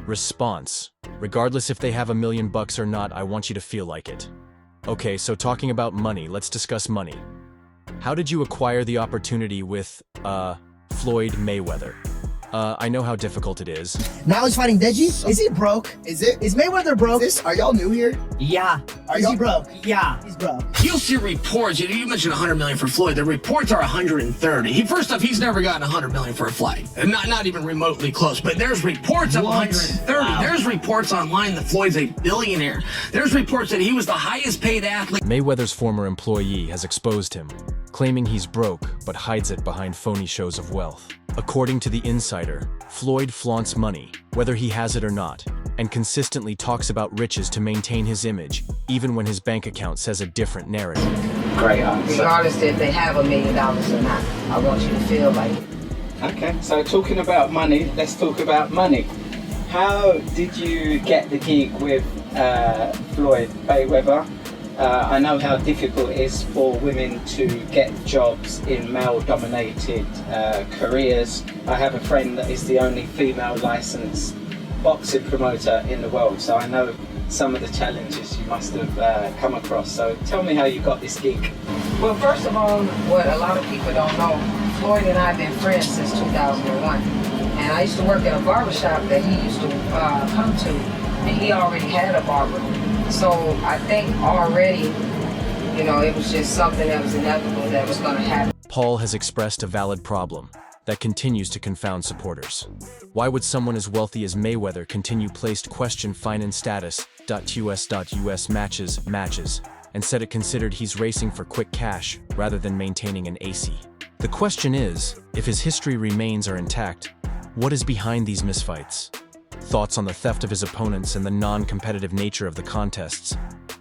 Response. Regardless if they have $1 million or not, I want you to feel like it. Okay, so talking about money, let's discuss money. How did you acquire the opportunity with, Floyd Mayweather? I know how difficult it is. Now he's fighting Deji? Is he broke? Is it? Is Mayweather broke? Are y'all new here? Yeah. Is he broke? Yeah. He's broke. You'll see reports. You mentioned 100 million for Floyd. The reports are 130. First off, he's never gotten 100 million for a fight. Not even remotely close. But there's reports of 130. Wow. There's reports online that Floyd's a billionaire. There's reports that he was the highest paid athlete. Mayweather's former employee has exposed him, claiming he's broke but hides it behind phony shows of wealth. According to The Insider, Floyd flaunts money, whether he has it or not, and consistently talks about riches to maintain his image, even when his bank account says a different narrative. Great answer. Regardless if they have $1 million or not, I want you to feel like it. Okay, so talking about money, let's talk about money. How did you get the gig with Floyd Mayweather? I know how difficult it is for women to get jobs in male-dominated careers. I have a friend that is the only female licensed boxing promoter in the world, so I know some of the challenges you must have come across. So tell me how you got this gig. Well, first of all, what a lot of people don't know, Floyd and I have been friends since 2001. And I used to work at a barbershop that he used to come to, and he already had a barber. So I think already, it was just something that was inevitable that was going to happen. Paul has expressed a valid problem that continues to confound supporters. Why would someone as wealthy as Mayweather continue placed question finance status .us matches and said it considered he's racing for quick cash rather than maintaining an AC? The question is, if his history remains are intact, what is behind these misfights? Thoughts on the theft of his opponents and the non-competitive nature of the contests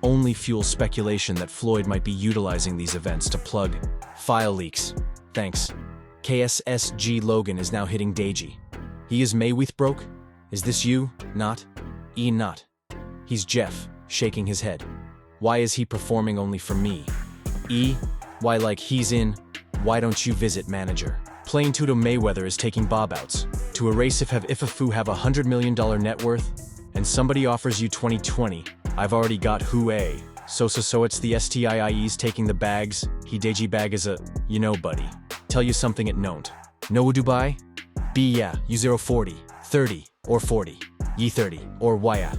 only fuel speculation that Floyd might be utilizing these events to plug file leaks. Thanks. KSSG Logan is now hitting Deji. He is Mayweather broke? Is this you? Not? Not. He's Jeff, shaking his head. Why is he performing only for me? Why like he's in, why don't you visit manager? Plain Tudo Mayweather is taking bob outs to erase if a foo have $100 million net worth and somebody offers you 2020. I've already got who a. So it's the STIIEs taking the bags. He Deji bag is a, buddy. Tell you something it don't. No Dubai? B yeah, you 040, 30, or 40. Ye 30, or why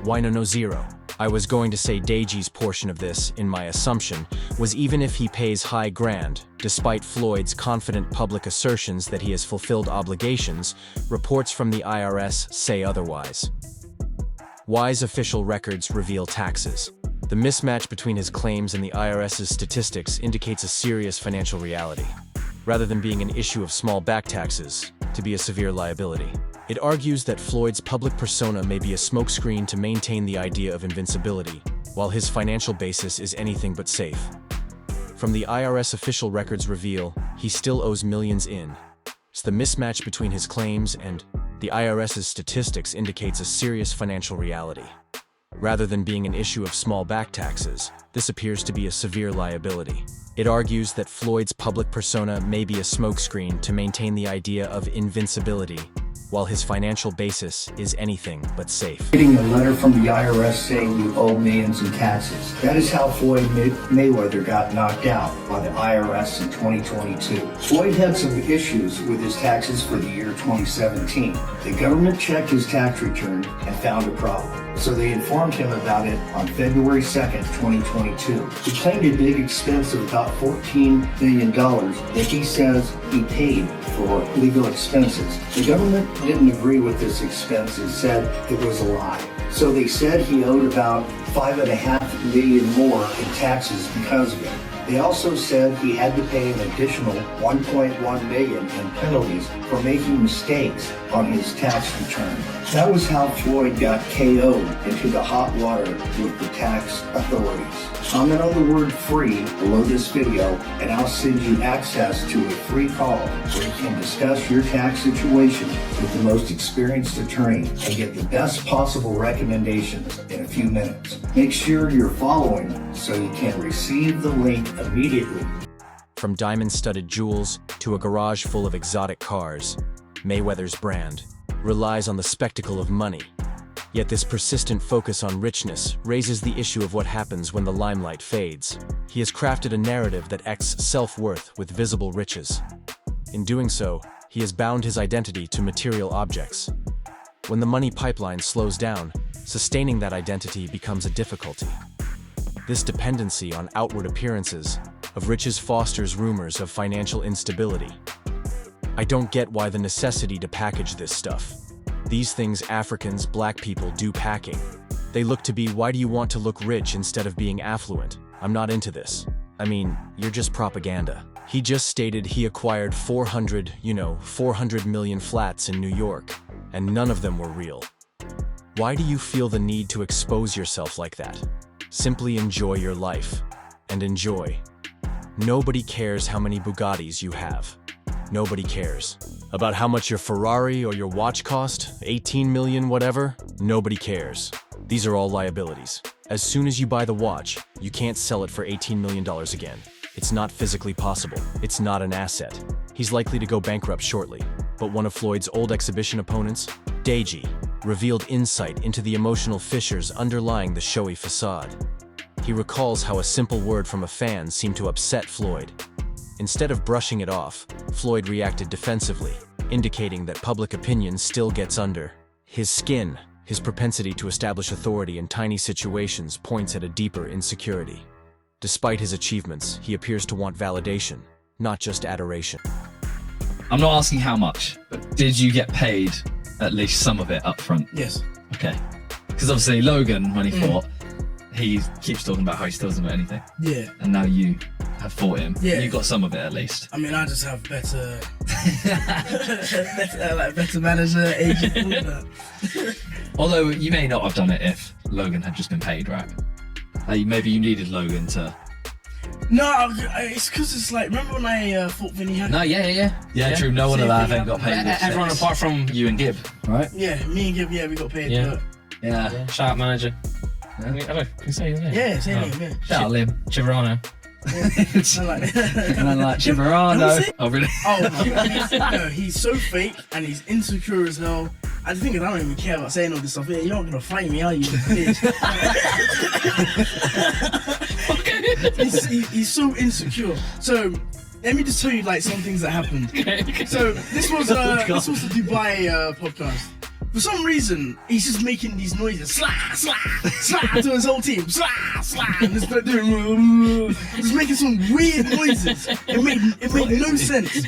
why no 0. I was going to say Deji's portion of this, in my assumption, was even if he pays high grand, despite Floyd's confident public assertions that he has fulfilled obligations, reports from the IRS say otherwise. Wise official records reveal taxes. The mismatch between his claims and the IRS's statistics indicates a serious financial reality, rather than being an issue of small back taxes, to be a severe liability. It argues that Floyd's public persona may be a smokescreen to maintain the idea of invincibility, while his financial basis is anything but safe. From the IRS official records reveal, he still owes millions in. So the mismatch between his claims and the IRS's statistics indicates a serious financial reality. Rather than being an issue of small back taxes, this appears to be a severe liability. It argues that Floyd's public persona may be a smokescreen to maintain the idea of invincibility, while his financial basis is anything but safe. Getting a letter from the IRS saying you owe millions in taxes. That is how Floyd Mayweather got knocked out by the IRS in 2022. Floyd had some issues with his taxes for the year 2017. The government checked his tax return and found a problem. So they informed him about it on February 2nd, 2022. He claimed a big expense of about $14 million that he says he paid for legal expenses. The government didn't agree with this expense and said it was a lie. So they said he owed about $5.5 million more in taxes because of it. They also said he had to pay an additional $1.1 million in penalties for making mistakes on his tax return. That was how Floyd got KO'd into the hot water with the tax authorities. Comment on the word free below this video and I'll send you access to a free call where you can discuss your tax situation with the most experienced attorney and get the best possible recommendations in a few minutes. Make sure you're following so you can receive the link immediately. From diamond-studded jewels to a garage full of exotic cars, Mayweather's brand, relies on the spectacle of money. Yet this persistent focus on richness raises the issue of what happens when the limelight fades. He has crafted a narrative that connects self-worth with visible riches. In doing so, he has bound his identity to material objects. When the money pipeline slows down, sustaining that identity becomes a difficulty. This dependency on outward appearances of riches fosters rumors of financial instability. I don't get why the necessity to package this stuff. These things Africans, black people do packing. They look to be, why do you want to look rich instead of being affluent? I'm not into this. I mean, you're just propaganda. He just stated he acquired 400 million flats in New York, and none of them were real. Why do you feel the need to expose yourself like that? Simply enjoy your life. And enjoy. Nobody cares how many Bugattis you have. Nobody cares. About how much your Ferrari or your watch cost, 18 million whatever, nobody cares. These are all liabilities. As soon as you buy the watch, you can't sell it for $18 million again. It's not physically possible. It's not an asset. He's likely to go bankrupt shortly. But one of Floyd's old exhibition opponents, Deji, revealed insight into the emotional fissures underlying the showy facade. He recalls how a simple word from a fan seemed to upset Floyd. Instead of brushing it off, Floyd reacted defensively, indicating that public opinion still gets under his skin. His propensity to establish authority in tiny situations points at a deeper insecurity. Despite his achievements, he appears to want validation, not just adoration. I'm not asking how much, but did you get paid at least some of it up front? Yes. Okay. Because obviously Logan, when he fought, he keeps talking about how he still doesn't know anything. Yeah. And now you have fought him. Yeah. You got some of it at least. I mean, I just have better, better manager, agent, all that. Although you may not have done it if Logan had just been paid, right? Maybe you needed Logan to... No, it's because it's like, remember when I fought Vinny Hanna? No, yeah, true. No one of that I think got paid. Everyone apart from You and Gibb, right? Yeah, me and Gibb, yeah, we got paid. Yeah. But Yeah. shout out manager. I don't can you say his name? yeah, same name, yeah. Shout out Lim. Chiverano. And like, And I'm like, Chiverano. Oh, really? oh, no, he's so fake and he's insecure as hell. I think I don't even care about saying all this stuff. Yeah, you're not gonna fight me, are you? He's so insecure. So let me just tell you like some things that happened. So this was the Dubai podcast. For some reason, he's just making these noises, slah, slah, slah, to his whole team, slah, slah, and just making some weird noises. It made no sense.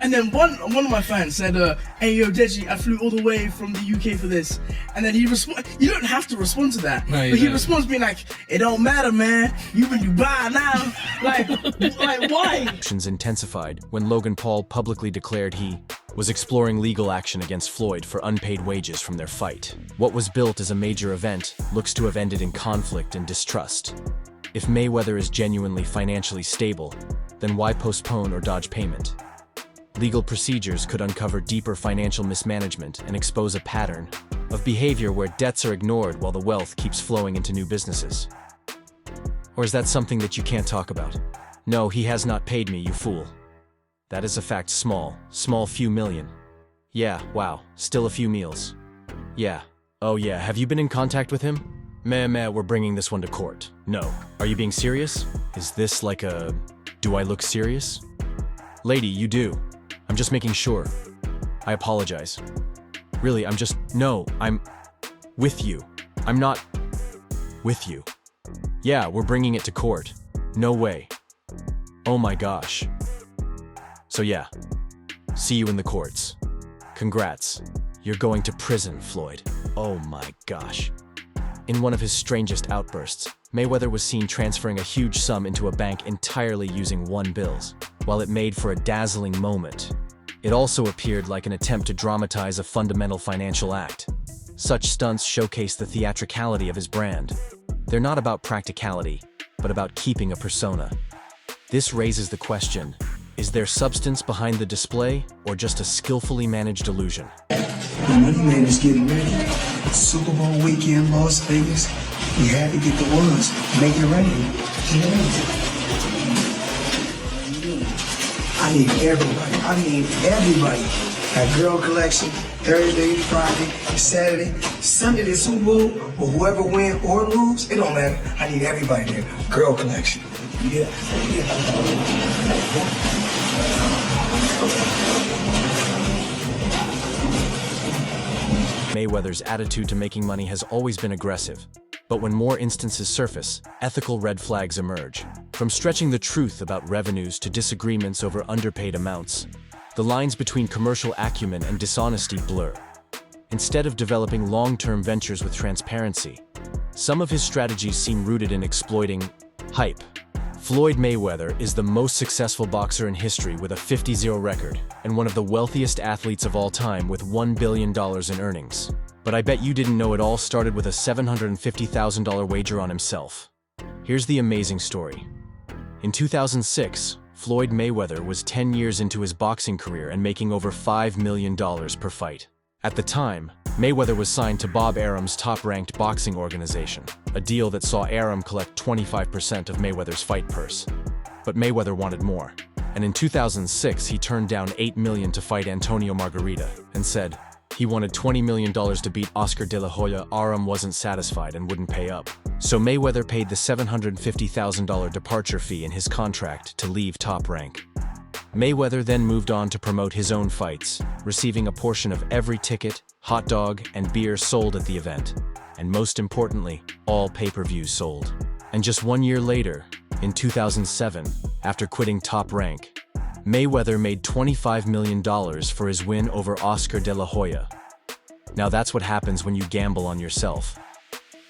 And then one of my fans said, "Hey yo, Deji, I flew all the way from the UK for this." And then he you don't have to respond to that, no, but he don't. responds being like, "It don't matter, man. You in Dubai now." Like why? Actions intensified when Logan Paul publicly declared he was exploring legal action against Floyd for unpaid wages from their fight. What was built as a major event looks to have ended in conflict and distrust. If Mayweather is genuinely financially stable, then why postpone or dodge payment? Legal procedures could uncover deeper financial mismanagement and expose a pattern of behavior where debts are ignored while the wealth keeps flowing into new businesses. Or is that something that you can't talk about? No, he has not paid me, you fool. That is a fact, small few million. Yeah, wow, still a few meals. Yeah. Oh yeah, have you been in contact with him? Meh, we're bringing this one to court. No. Are you being serious? Is this like a... Do I look serious? Lady, you do. I'm just making sure. I apologize. Really, No, I'm... with you. I'm not... with you. Yeah, we're bringing it to court. No way. Oh my gosh. So yeah, see you in the courts. Congrats. You're going to prison, Floyd. Oh my gosh. In one of his strangest outbursts, Mayweather was seen transferring a huge sum into a bank entirely using $1 bills. While it made for a dazzling moment, it also appeared like an attempt to dramatize a fundamental financial act. Such stunts showcase the theatricality of his brand. They're not about practicality, but about keeping a persona. This raises the question, is there substance behind the display, or just a skillfully managed illusion? The Money Man is getting ready. Super Bowl weekend, Las Vegas. We had to get the ones, make it rain. I need everybody. That girl collection, Thursday, Friday, Saturday, Sunday, the Super Bowl, or whoever win or lose, it don't matter. I need everybody there. Girl collection. Yeah. Mayweather's attitude to making money has always been aggressive. But when more instances surface, ethical red flags emerge. From stretching the truth about revenues to disagreements over underpaid amounts, the lines between commercial acumen and dishonesty blur. Instead of developing long-term ventures with transparency, some of his strategies seem rooted in exploiting hype. Floyd Mayweather is the most successful boxer in history with a 50-0 record and one of the wealthiest athletes of all time with $1 billion in earnings. But I bet you didn't know it all started with a $750,000 wager on himself. Here's the amazing story. In 2006, Floyd Mayweather was 10 years into his boxing career and making over $5 million per fight. At the time, Mayweather was signed to Bob Arum's top-ranked boxing organization, a deal that saw Arum collect 25% of Mayweather's fight purse. But Mayweather wanted more, and in 2006 he turned down $8 million to fight Antonio Margarita and said he wanted $20 million to beat Oscar De La Hoya. Arum wasn't satisfied and wouldn't pay up. So Mayweather paid the $750,000 departure fee in his contract to leave Top Rank. Mayweather then moved on to promote his own fights, receiving a portion of every ticket, hot dog, and beer sold at the event, and most importantly, all pay-per-views sold. And just 1 year later, in 2007, after quitting Top Rank, Mayweather made $25 million for his win over Oscar De La Hoya. Now that's what happens when you gamble on yourself.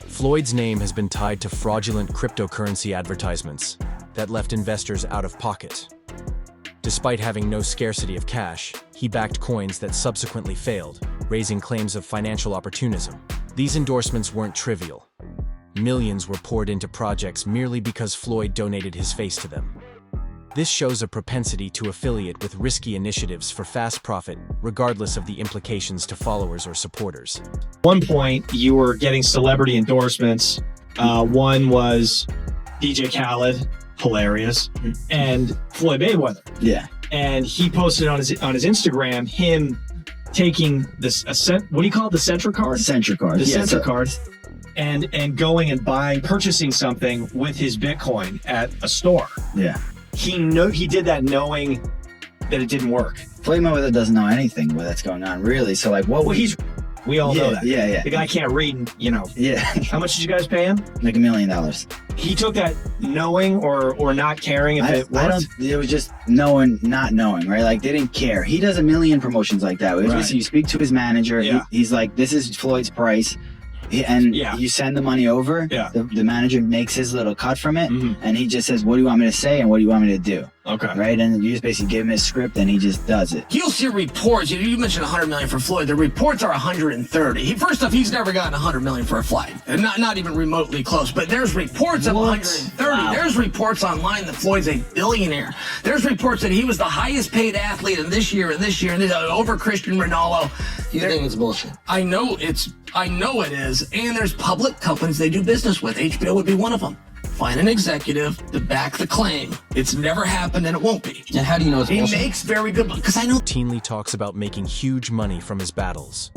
Floyd's name has been tied to fraudulent cryptocurrency advertisements that left investors out of pocket. Despite having no scarcity of cash, he backed coins that subsequently failed, raising claims of financial opportunism. These endorsements weren't trivial. Millions were poured into projects merely because Floyd donated his face to them. This shows a propensity to affiliate with risky initiatives for fast profit, regardless of the implications to followers or supporters. At one point, you were getting celebrity endorsements. One was DJ Khaled, hilarious, and Floyd Mayweather. Yeah. And he posted on his Instagram him taking this what do you call it? The Centra card? Centra card. The Centra card. And going and purchasing something with his Bitcoin at a store. Yeah. He did that knowing that it didn't work. Floyd Mayweather doesn't know anything that's going on, really. So, like, what? Well, we all know that. Yeah. The guy can't read, Yeah. How much did you guys pay him? Like $1 million. He took that knowing or not caring if it worked? It was just knowing, not knowing, right? Like, they didn't care. He does a million promotions like that. It's just, you speak to his manager. Yeah. He's like, this is Floyd's price. And you send the money over. Yeah. The manager makes his little cut from it. And he just says, what do you want me to say and what do you want me to do? Okay. Right? And you just basically give him his script and he just does it. You'll see reports. You mentioned $100 million for Floyd. The reports are 130. First off, he's never gotten $100 million for a flight. Not even remotely close. But there's reports of 130. Wow. There's reports online that Floyd's a billionaire. There's reports that he was the highest paid athlete in this year and over Cristiano Ronaldo. You think it's bullshit? I know it is. And there's public companies they do business with. HBO would be one of them. Find an executive to back the claim. It's never happened and it won't be. And how do you know it's bullshit? He makes very good money, because I know. Routinely talks about making huge money from his battles.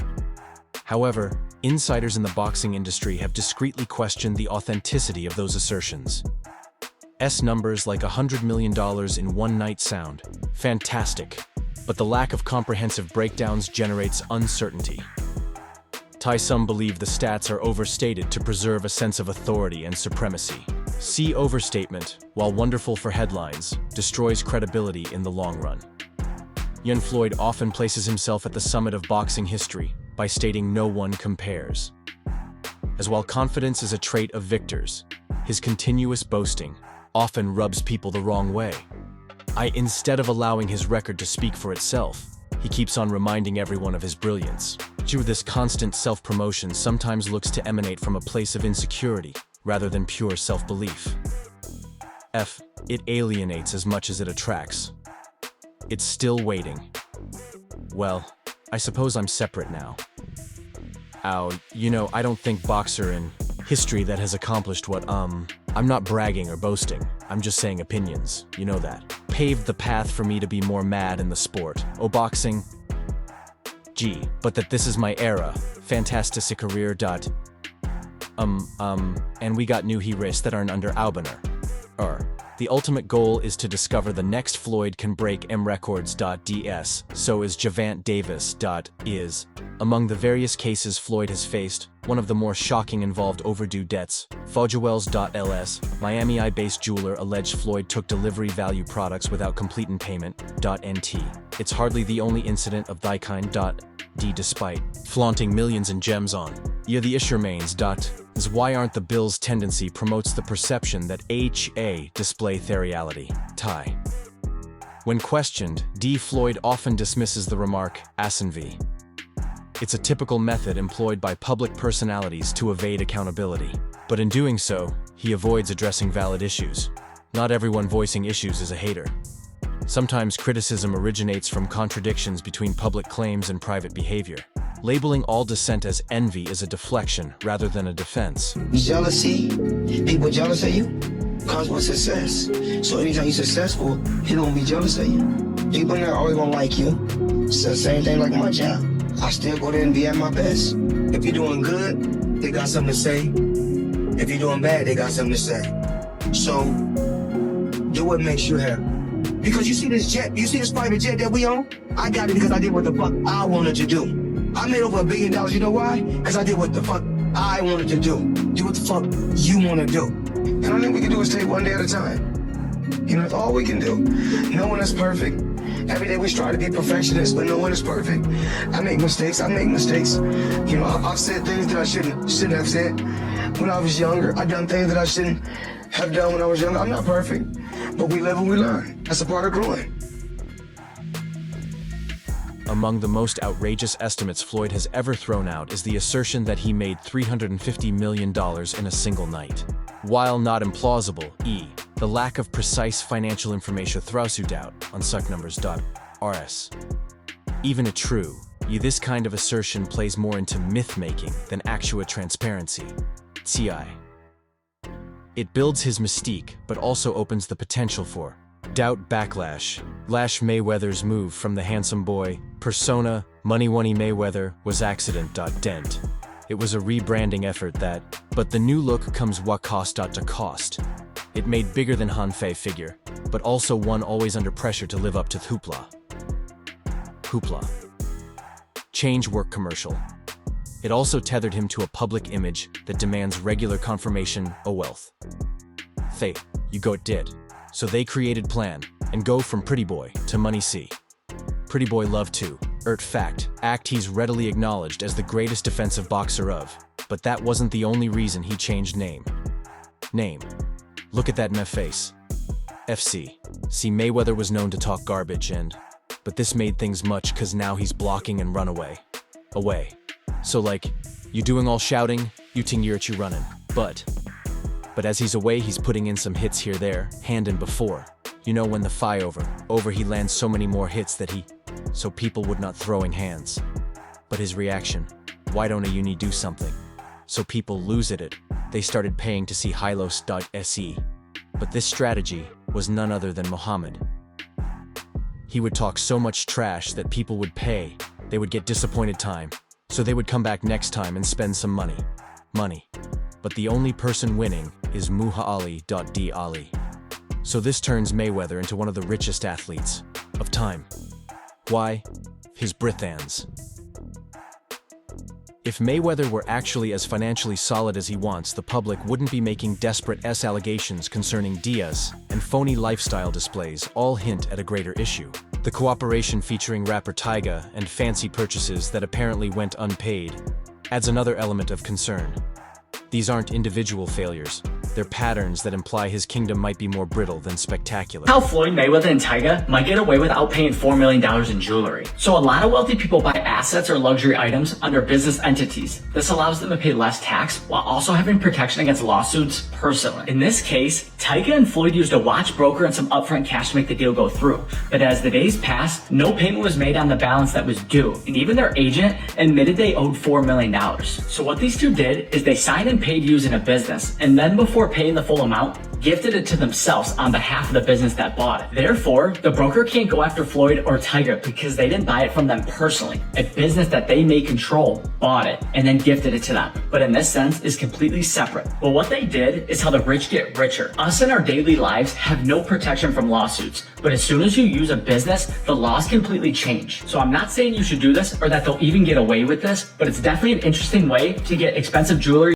However, insiders in the boxing industry have discreetly questioned the authenticity of those assertions. Numbers like $100 million in one night sound fantastic, but the lack of comprehensive breakdowns generates uncertainty. Some believe the stats are overstated to preserve a sense of authority and supremacy. See overstatement, while wonderful for headlines, destroys credibility in the long run. Young Floyd often places himself at the summit of boxing history by stating no one compares. As while confidence is a trait of victors, his continuous boasting often rubs people the wrong way. Instead of allowing his record to speak for itself, he keeps on reminding everyone of his brilliance. This constant self-promotion sometimes looks to emanate from a place of insecurity rather than pure self-belief. It alienates as much as it attracts. It's still waiting. Well, I suppose I'm separate now. I don't think boxer in history that has accomplished what, I'm not bragging or boasting. I'm just saying opinions, you know that. Paved the path for me to be more mad in the sport. Boxing, but that this is my era, fantastische career. And we got new heroes that aren't under Aubener. The ultimate goal is to discover the next Floyd can break M records. DS, so is Javant Davis. Is. Among the various cases Floyd has faced, one of the more shocking involved overdue debts. Fogewells.ls, Miami-based jeweler alleged Floyd took delivery value products without completing payment. NT. It's hardly the only incident of thy kind. D despite flaunting millions in gems on. The issue remains. Is why aren't the bill's tendency promotes the perception that HA display reality. Tie. When questioned, D. Floyd often dismisses the remark, "Asenvi." It's a typical method employed by public personalities to evade accountability. But in doing so, he avoids addressing valid issues. Not everyone voicing issues is a hater. Sometimes criticism originates from contradictions between public claims and private behavior. Labeling all dissent as envy is a deflection rather than a defense. Jealousy, people jealous of you, comes with success. So anytime you're successful, people gonna be jealous of you. People not always gonna like you. It's the same thing like my job. I still go there and be at my best. If you're doing good, they got something to say. If you're doing bad, they got something to say. So, do what makes you happy. Because you see this jet, you see this private jet that we own? I got it because I did what the fuck I wanted to do. I made over $1 billion, you know why? Because I did what the fuck I wanted to do. Do what the fuck you want to do. And all we can do is take one day at a time. That's all we can do. No one is perfect. Every day we strive to be perfectionists, but no one is perfect. I make mistakes. I've said things that I shouldn't have said. When I was younger, I done things that I shouldn't have done when I was younger. I'm not perfect, but we live and we learn. That's a part of growing. Among the most outrageous estimates Floyd has ever thrown out is the assertion that he made $350 million in a single night. While not implausible, the lack of precise financial information throws doubt on sucknumbers.rs. Even a true, this kind of assertion plays more into myth-making than actual transparency. TI. It builds his mystique, but also opens the potential for doubt backlash. Mayweather's move from the handsome boy, persona, Money Mayweather was accident. Dent. It was a rebranding effort but the new look comes what cost. To cost. It made bigger than Hanfei figure, but also one always under pressure to live up to hoopla. Change work commercial. It also tethered him to a public image that demands regular confirmation of wealth. You go it did. So they created plan, and go from Pretty Boy to Money C. Pretty Boy love to, act he's readily acknowledged as the greatest defensive boxer of, but that wasn't the only reason he changed name. Look at that meh face. FC. See, Mayweather was known to talk garbage but this made things much cause now he's blocking and run away. So you doing all shouting, you ting you running, But as he's away, he's putting in some hits here, there, hand and before. When the fight over he lands so many more hits so people would not throwing hands. But his reaction, why don't you need do something? So people lose it. They started paying to see Hylos.se. But this strategy was none other than Muhammad. He would talk so much trash that people would pay, they would get disappointed time, so they would come back next time and spend some money. But the only person winning is Muha Ali.D. Ali. So this turns Mayweather into one of the richest athletes of time. Why? His Brithans. If Mayweather were actually as financially solid as he wants, the public wouldn't be making desperate allegations concerning Diaz, and phony lifestyle displays all hint at a greater issue. The cooperation featuring rapper Tyga and fancy purchases that apparently went unpaid adds another element of concern. These aren't individual failures. They're patterns that imply his kingdom might be more brittle than spectacular. How Floyd Mayweather and Tyga might get away without paying $4 million in jewelry. So a lot of wealthy people buy assets or luxury items under business entities. This allows them to pay less tax while also having protection against lawsuits personally. In this case, Tyga and Floyd used a watch broker and some upfront cash to make the deal go through. But as the days passed, no payment was made on the balance that was due, and even their agent admitted they owed $4 million. So what these two did is they signed and paid using a business, and then before before paying the full amount, gifted it to themselves on behalf of the business that bought it. Therefore, the broker can't go after Floyd or Tiger because they didn't buy it from them personally. A business that they may control bought it and then gifted it to them, but in this sense is completely separate. But what they did is how the rich get richer. Us in our daily lives have no protection from lawsuits, but as soon as you use a business, the laws completely change. So I'm not saying you should do this or that they'll even get away with this, but it's definitely an interesting way to get expensive jewelry